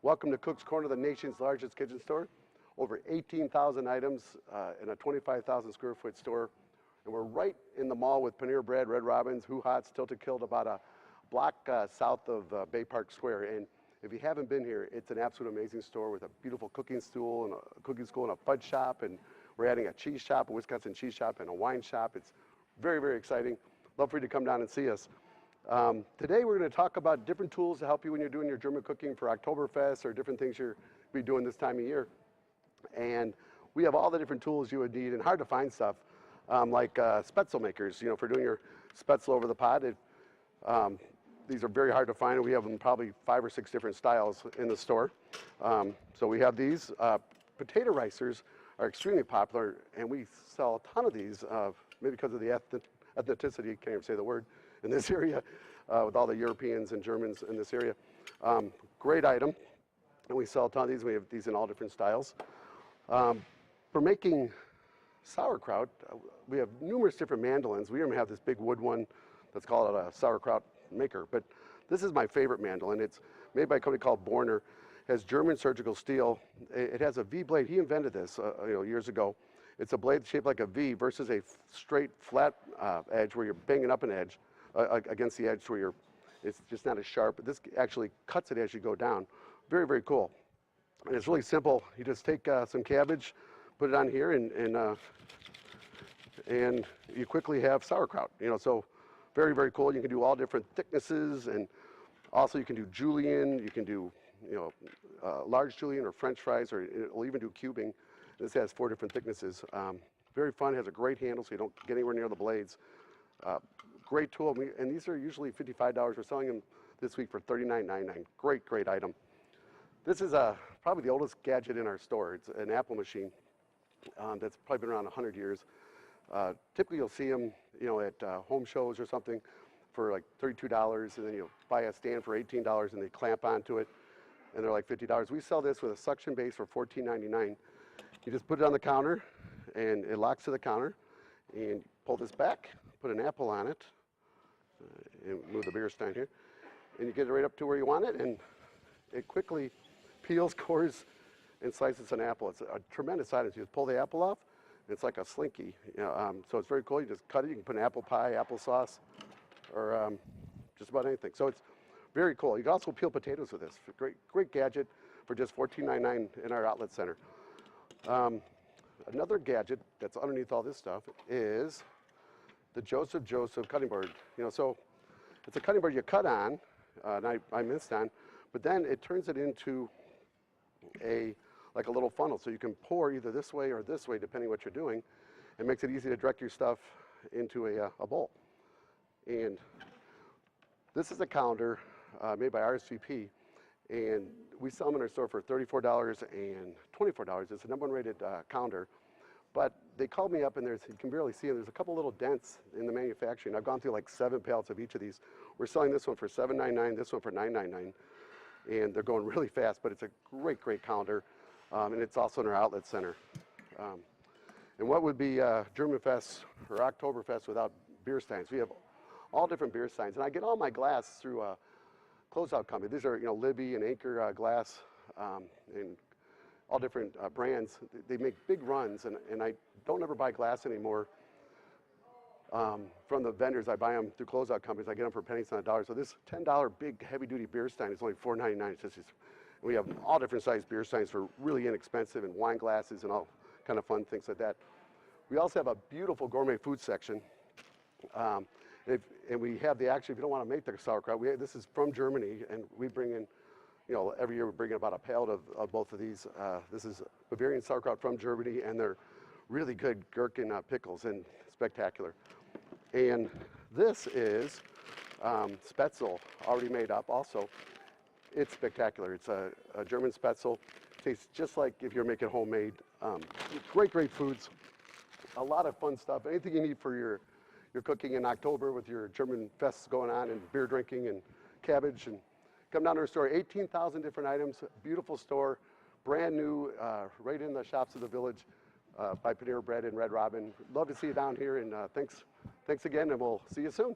Welcome to Cook's Corner, the nation's largest kitchen store. Over 18,000 items in a 25,000 square foot store. And we're right in the mall with Panera Bread, Red Robin's, Who Hot's, Tilted Killed, about a block south of Bay Park Square. And if you haven't been here, it's an absolute amazing store with a beautiful cooking school and a fudge shop. And we're adding a cheese shop, a Wisconsin cheese shop, and a wine shop. It's very, very exciting. Love for you to come down and see us. Today we're going to talk about different tools to help you when you're doing your German cooking for Oktoberfest or different things you'll be doing this time of year. And we have all the different tools you would need and hard to find stuff like Spätzle makers, for doing your Spätzle over the pot. These are very hard to find, and we have them probably 5 or 6 different styles in the store. So we have these. Potato ricers are extremely popular, and we sell a ton of these, maybe because of the ethnicity, can't even say the word, in this area, with all the Europeans and Germans in this area. Great item, and we sell a ton of these. We have these in all different styles. For making sauerkraut, we have numerous different mandolins. We even have this big wood one that's called a Sauerkraut Maker, but this is my favorite mandolin. It's made by a company called Borner. It has German surgical steel. It has a V blade. He invented this years ago. It's a blade shaped like a V versus a straight, flat edge where you're banging up an edge against the edge where it's just not as sharp. This actually cuts it as you go down. Very, very cool. And it's really simple. You just take some cabbage, put it on here, and you quickly have sauerkraut. So very, very cool. You can do all different thicknesses, and also you can do julienne. You can do large julienne or French fries, or it'll even do cubing. This has 4 different thicknesses. Very fun. Has a great handle, so you don't get anywhere near the blades. Great tool, and these are usually $55. We're selling them this week for $39.99. Great, great item. This is probably the oldest gadget in our store. It's an apple machine that's probably been around 100 years. Typically, you'll see them, at home shows or something for like $32, and then you'll buy a stand for $18, and they clamp onto it, and they're like $50. We sell this with a suction base for $14.99. You just put it on the counter, and it locks to the counter, and pull this back, put an apple on it, and move the beer stein here, and you get it right up to where you want it, and it quickly peels, cores, and slices an apple. It's a tremendous item. So you just pull the apple off, and it's like a slinky. So it's very cool. You just cut it. You can put an apple pie, applesauce, or just about anything. So it's very cool. You can also peel potatoes with this. Great, great gadget for just $14.99 in our outlet center. Another gadget that's underneath all this stuff is the Joseph cutting board. So it's a cutting board you cut on, and I minced on, but then it turns it into like a little funnel. So you can pour either this way or this way, depending what you're doing. It makes it easy to direct your stuff into a bowl. And this is a counter made by RSVP, and we sell them in our store for $34 and $24. It's a #1 rated counter. But they called me up, and you can barely see them. There's a couple little dents in the manufacturing. I've gone through like 7 pallets of each of these. We're selling this one for $7.99, this one for $9.99. And they're going really fast, but it's a great, great counter. And it's also in our outlet center. And what would be German Fest or Oktoberfest without beer steins? We have all different beer steins. And I get all my glass through a closeout company. These are, Libby and Anchor glass, and all different brands. They make big runs, and I don't ever buy glass anymore from the vendors. I buy them through closeout companies. I get them for pennies on a dollar. So this $10 big heavy-duty beer stein is only $4.99. We have all different sized beer steins for really inexpensive, and wine glasses and all kind of fun things like that. We also have a beautiful gourmet food section. And we have if you don't want to make the sauerkraut, this is from Germany, and we bring in, every year we bring in about a pallet of both of these. This is Bavarian sauerkraut from Germany, and they're really good gherkin pickles and spectacular. And this is Spätzle, already made up also. It's spectacular. It's a German Spätzle. Tastes just like if you're making homemade. Great, great foods. A lot of fun stuff. Anything you need for your cooking in October with your German fests going on, and beer drinking and cabbage. And come down to our store. 18,000 different items. Beautiful store. Brand new, right in the shops of the village by Panera Bread and Red Robin. Love to see you down here, and thanks again, and we'll see you soon.